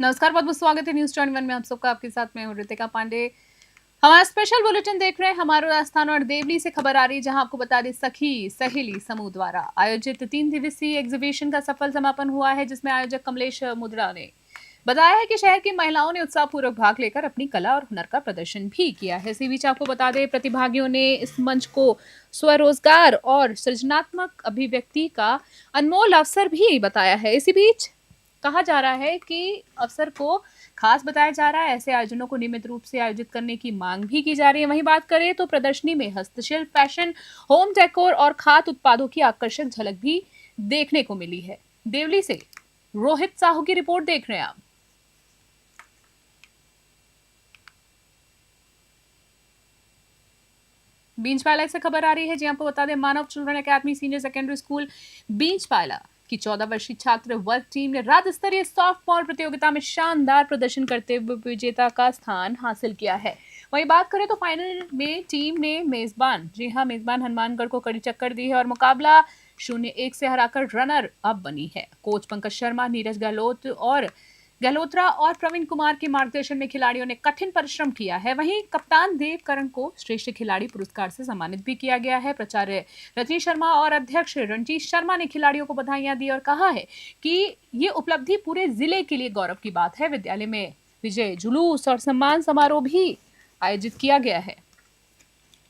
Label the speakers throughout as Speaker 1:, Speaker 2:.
Speaker 1: नमस्कार, बहुत बहुत स्वागत है न्यूज 21 में आप सबका। आपके साथ मैं हूं रितिका पांडे। हमारा स्पेशल बुलेटिन देख रहे हैं। हमारे राजस्थान और देवली से खबर आ रही है, जहां आपको बता दें सखी सहेली समूह द्वारा आयोजित 3 दिवसीय एग्जीबिशन का सफल समापन हुआ है, जिसमें आयोजक कमलेश मुद्रा ने बताया है कि शहर की महिलाओं ने उत्साहपूर्वक भाग लेकर अपनी कला और हुनर का प्रदर्शन भी किया है। इसी बीच आपको बता दें, प्रतिभागियों ने इस मंच को स्वरोजगार और सृजनात्मक अभिव्यक्ति का अनमोल अवसर भी बताया है। इसी बीच कहा जा रहा है कि अवसर को खास बताया जा रहा है। ऐसे आयोजनों को नियमित रूप से आयोजित करने की मांग भी की जा रही है। वहीं बात करें तो प्रदर्शनी में हस्तशिल्प, फैशन, होम डेकोर और खाद्य उत्पादों की आकर्षक झलक भी देखने को मिली है। देवली से रोहित साहू की रिपोर्ट देख रहे हैं आप। बींचपाला से खबर आ रही है, जी आपको बता दें, Manav children academy senior secondary school Beenchpala की 14 वर्षीय छात्र वर्ग टीम ने राज्य स्तरीय सॉफ्ट बॉल प्रतियोगिता में शानदार प्रदर्शन करते हुए विजेता का स्थान हासिल किया है। वहीं बात करें तो फाइनल में टीम ने मेजबान हनुमानगढ़ को कड़ी टक्कर दी है और मुकाबला 0-1 से हराकर रनर अप बनी है। कोच पंकज शर्मा, नीरज गहलोत्रा और प्रवीण कुमार के मार्गदर्शन में खिलाड़ियों ने कठिन परिश्रम किया है। वहीं कप्तान देव करण को श्रेष्ठ खिलाड़ी पुरस्कार से सम्मानित भी किया गया है। प्राचार्य रजनी शर्मा और अध्यक्ष रणजीत शर्मा ने खिलाड़ियों को बधाइयां दी और कहा है कि ये उपलब्धि पूरे जिले के लिए गौरव की बात है। विद्यालय में विजय जुलूस और सम्मान समारोह भी आयोजित किया गया है।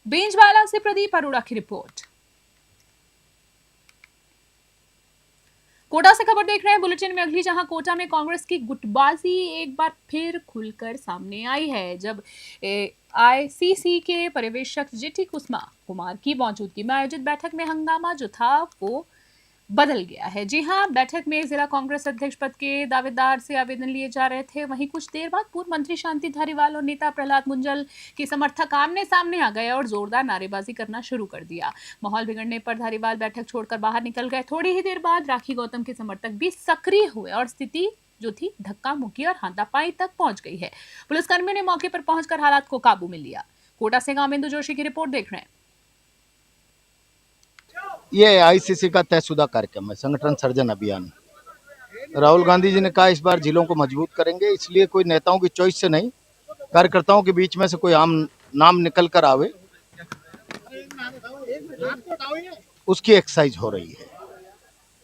Speaker 1: बेंजवाला से प्रदीप अरोड़ा की रिपोर्ट। कोटा से खबर देख रहे हैं बुलेटिन में अगली, जहां कोटा में कांग्रेस की गुटबाजी एक बार फिर खुलकर सामने आई है, जब आईसीसी के पर्यवेक्षक जीटी कुमार की मौजूदगी में आयोजित बैठक में हंगामा जो था वो बदल गया है। जी हां, बैठक में जिला कांग्रेस अध्यक्ष पद के दावेदार से आवेदन लिए जा रहे थे। वहीं कुछ देर बाद पूर्व मंत्री शांति धारीवाल और नेता प्रहलाद मुंजल के समर्थक आमने सामने आ गए और जोरदार नारेबाजी करना शुरू कर दिया। माहौल बिगड़ने पर धारीवाल बैठक छोड़कर बाहर निकल गए। थोड़ी ही देर बाद राखी गौतम के समर्थक भी सक्रिय हुए और स्थिति जो थी धक्का मुक्की और हाथापाई तक पहुंच गई है। पुलिसकर्मियों ने मौके पर पहुंचकर हालात को काबू में लिया। कोटा से गामेंदु जोशी की रिपोर्ट देख रहे हैं।
Speaker 2: ये आईसीसी का तयशुदा कार्यक्रम है, संगठन सर्जन अभियान। राहुल गांधी जी ने कहा इस बार जिलों को मजबूत करेंगे, इसलिए कोई नेताओं की चॉइस से नहीं, कार्यकर्ताओं के बीच में से कोई आम नाम निकल कर आवे, उसकी एक्सरसाइज हो रही है।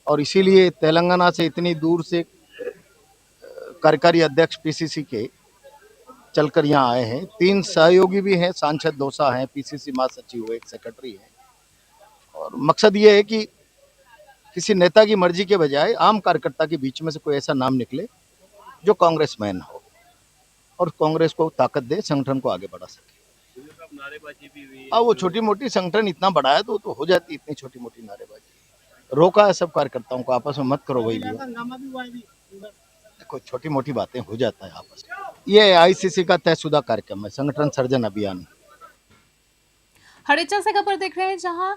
Speaker 2: और इसीलिए तेलंगाना से इतनी दूर से कार्यकारी अध्यक्ष पीसीसी के चलकर यहाँ आए हैं। 3 सहयोगी भी हैं, सांसद दोसा हैं, पीसीसी महासचिव, एक सेक्रेटरी है। और मकसद ये है कि किसी नेता की मर्जी के बजाय आम कार्यकर्ता के बीच में से कोई ऐसा नाम निकले जो कांग्रेसमैन हो और कांग्रेस को ताकत दे, संगठन को आगे बढ़ा सके। अब वो छोटी मोटी संगठन इतना बड़ा है तो हो जाती, इतनी छोटी मोटी नारेबाजी। रोका है सब कार्यकर्ताओं को, आपस में मत करो भाई। देखो छोटी मोटी बातें हो जाता है आपस में। ये आईसीसी का तयशुदा कार्यक्रम है, संगठन सर्जन अभियान।
Speaker 1: हरिचा से खबर देख रहे हैं, जहां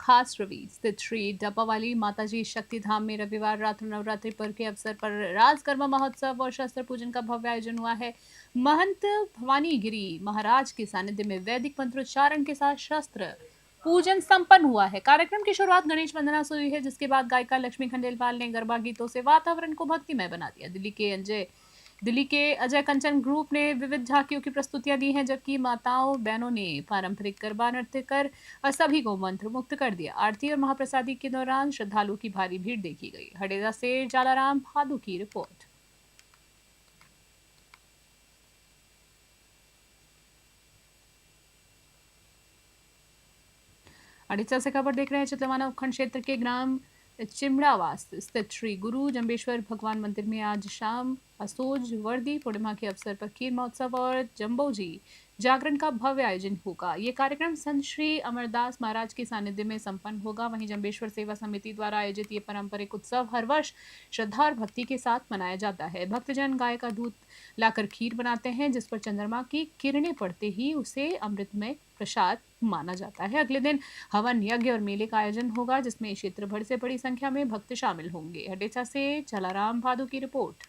Speaker 1: खास रवि स्थित श्री डब्बावाली माताजी शक्ति धाम में रविवार रात नवरात्रि पर्व के अवसर पर राजगरबा महोत्सव और शस्त्र पूजन का भव्य आयोजन हुआ है। महंत भवानी गिरी महाराज के सानिध्य में वैदिक मंत्रोच्चारण के साथ शस्त्र पूजन संपन्न हुआ है। कार्यक्रम की शुरुआत गणेश वंदना से हुई है, जिसके बाद गायिका लक्ष्मी खंडेलवाल ने गरबा गीतों से वातावरण को भक्तिमय बना दिया। दिल्ली के अजय कंचन ग्रुप ने विविध झांकियों की प्रस्तुतियां दी हैं, जबकि माताओं बहनों ने पारंपरिक गरबा नृत्य कर और सभी को मंत्र मुक्त कर दिया। आरती और महाप्रसादी के दौरान श्रद्धालुओं की भारी भीड़ देखी गई। हडेरा से जालाराम भादु की रिपोर्ट। अड़ीसा से खबर देख रहे हैं, चितलवाना उपखंड क्षेत्र के ग्राम चिमड़ावास स्थित श्री गुरु जम्बेश्वर भगवान मंदिर में आज शाम असोज वर्दी पूर्णिमा के अवसर पर खीर महोत्सव और जम्बोजी जागरण का भव्य आयोजन होगा। ये कार्यक्रम संत श्री अमरदास महाराज के सानिध्य में संपन्न होगा। वहीं जम्बेश्वर सेवा समिति द्वारा आयोजित ये पारंपरिक उत्सव हर वर्ष श्रद्धा और भक्ति के साथ मनाया जाता है। भक्तजन गाय का दूध लाकर खीर बनाते हैं, जिस पर चंद्रमा की किरणें पड़ते ही उसे अमृतमय प्रसाद माना जाता है। अगले दिन हवन यज्ञ और मेले का आयोजन होगा, जिसमें क्षेत्र भर से बड़ी संख्या में भक्त शामिल होंगे। हडेचा से जलाराम भादु की रिपोर्ट।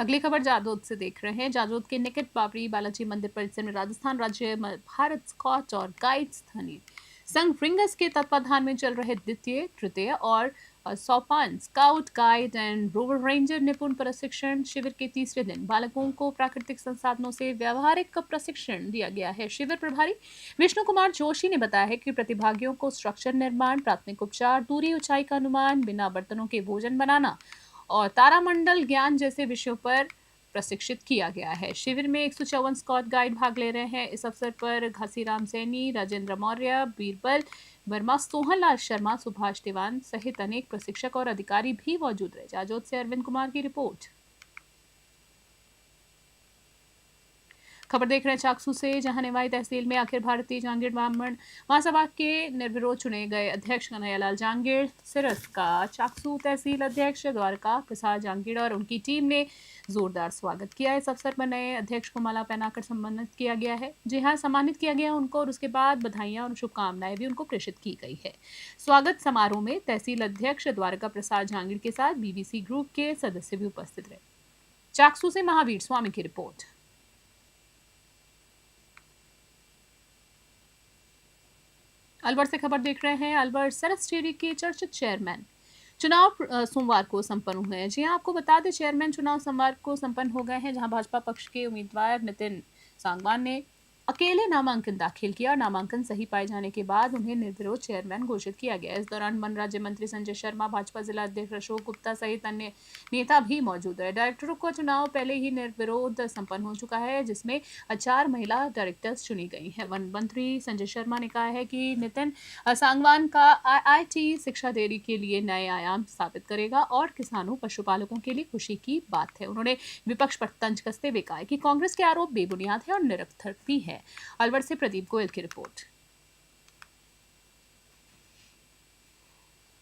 Speaker 1: अगली खबर जादौद से देख रहे हैं। जादौद के निकट बाबरी बालाजी मंदिर परिसर में राजस्थान राज्य भारत स्काउट और गाइड स्थानीय संघ रिंगस के तत्वाधान में चल रहे द्वितीय तृतीय और सोपान scout guide and rover ranger निपुण प्रशिक्षण शिविर के तीसरे दिन बालकों को प्राकृतिक संसाधनों से व्यावहारिक प्रशिक्षण दिया गया है। शिविर प्रभारी विष्णु कुमार जोशी ने बताया है कि प्रतिभागियों को स्ट्रक्चर निर्माण, प्राथमिक उपचार, दूरी ऊंचाई का अनुमान, बिना बर्तनों के भोजन बनाना और तारामंडल ज्ञान जैसे विषयों पर प्रशिक्षित किया गया है। शिविर में 154 स्काउट गाइड भाग ले रहे हैं। इस अवसर पर घासीराम सैनी, राजेंद्र मौर्य, बीरबल वर्मा, सोहनलाल शर्मा, सुभाष दीवान सहित अनेक प्रशिक्षक और अधिकारी भी मौजूद रहे। जाजौद से अरविंद कुमार की रिपोर्ट। खबर देख रहे हैं चाकसू से, जहां निवाई तहसील में अखिल भारतीय जांगीर ब्राह्मण महासभा के निर्विरोध चुने गए अध्यक्ष कन्हैयालाल जांगीर सिरस का चाकसू तहसील अध्यक्ष द्वारका प्रसाद जांगीर और उनकी टीम ने जोरदार स्वागत किया। इस अवसर पर नए अध्यक्ष को माला पहनाकर सम्मानित किया गया है। जी हाँ, सम्मानित किया गया उनको और उसके बाद बधाइयां और शुभकामनाएं भी उनको प्रेषित की गई है। स्वागत समारोह में तहसील अध्यक्ष द्वारका प्रसाद जांगीर के साथ बीबीसी ग्रुप के सदस्य भी उपस्थित रहे। चाकसू से महावीर स्वामी की रिपोर्ट। अलवर से खबर देख रहे हैं। अलवर सरस डेयरी के चर्चित चेयरमैन चुनाव सोमवार को संपन्न हुए हैं। जी हां, आपको बता दें चेयरमैन चुनाव सोमवार को संपन्न हो गए हैं, जहां भाजपा पक्ष के उम्मीदवार नितिन सांगवान ने अकेले नामांकन दाखिल किया और नामांकन सही पाए जाने के बाद उन्हें निर्विरोध चेयरमैन घोषित किया गया। इस दौरान वन राज्य मंत्री संजय शर्मा, भाजपा जिला अध्यक्ष अशोक गुप्ता सहित अन्य नेता भी मौजूद रहे। डायरेक्टरों का चुनाव पहले ही निर्विरोध संपन्न हो चुका है, जिसमें 4 महिला डायरेक्टर्स चुनी गई हैं। वन मंत्री संजय शर्मा ने कहा है कि नितिन सांगवान का IIT शिक्षा डेयरी के लिए नए आयाम स्थापित करेगा और किसानों पशुपालकों के लिए खुशी की बात है। उन्होंने विपक्ष पर तंज कसते हुए कहा कि कांग्रेस के आरोप बेबुनियाद है और निरर्थक भी है। अलवर से प्रदीप गोयल की रिपोर्ट।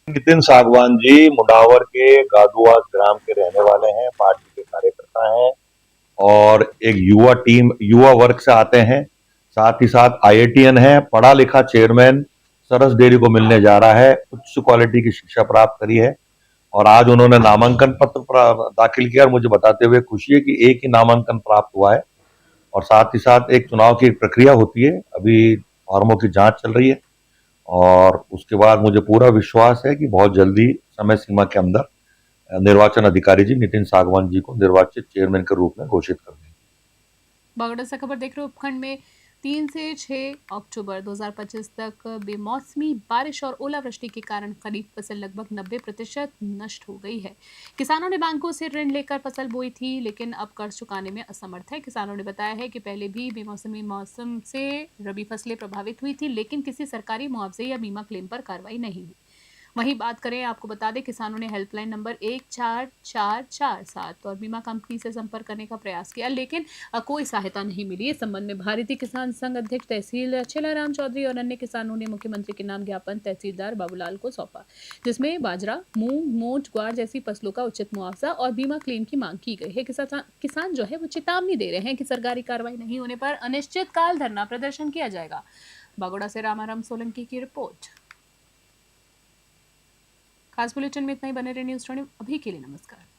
Speaker 3: नितिन सागवान जी मुंडावर के गादुआस ग्राम के रहने वाले हैं, पार्टी के कार्यकर्ता हैं और एक युवा वर्ग से आते हैं। साथ ही साथ IITN है, पढ़ा लिखा चेयरमैन सरस डेयरी को मिलने जा रहा है। उच्च क्वालिटी की शिक्षा प्राप्त करी है और आज उन्होंने नामांकन पत्र दाखिल किया और मुझे बताते हुए खुशी है कि एक ही नामांकन प्राप्त हुआ है और साथ ही साथ एक चुनाव की प्रक्रिया होती है, अभी फॉर्मों की जांच चल रही है और उसके बाद मुझे पूरा विश्वास है कि बहुत जल्दी समय सीमा के अंदर निर्वाचन अधिकारी जी नितिन सागवान जी को निर्वाचित चेयरमैन के रूप में घोषित कर देंगे।
Speaker 1: बागड़ा से खबर देख रहे हो। उपखंड में 3 से 6 अक्टूबर 2025 तक बेमौसमी बारिश और ओलावृष्टि के कारण खरीफ फसल लगभग 90% नष्ट हो गई है। किसानों ने बैंकों से ऋण लेकर फसल बोई थी, लेकिन अब कर्ज चुकाने में असमर्थ है। किसानों ने बताया है कि पहले भी बेमौसमी मौसम से रबी फसलें प्रभावित हुई थी, लेकिन किसी सरकारी मुआवजे या बीमा क्लेम पर कार्रवाई नहीं हुई। वहीं बात करें, आपको बता दें किसानों ने हेल्पलाइन नंबर 14447 और बीमा कंपनी से संपर्क करने का प्रयास किया, लेकिन कोई सहायता नहीं मिली। इस संबंध में भारतीय किसान संघ अध्यक्ष तहसील छेलाराम चौधरी और अन्य किसानों ने मुख्यमंत्री के नाम ज्ञापन तहसीलदार बाबूलाल को सौंपा, जिसमें बाजरा, मूंग, मोट, ग्वार जैसी फसलों का उचित मुआवजा और बीमा क्लेम की मांग की गई है। किसान जो है वो चेतावनी दे रहे हैं कि सरकारी कार्रवाई नहीं होने पर अनिश्चितकाल धरना प्रदर्शन किया जाएगा। बागोड़ा से रामाराम सोलंकी की रिपोर्ट। खास बुलेटिन में इतना ही। बने रहे न्यूज़ 20 अभी के लिए नमस्कार।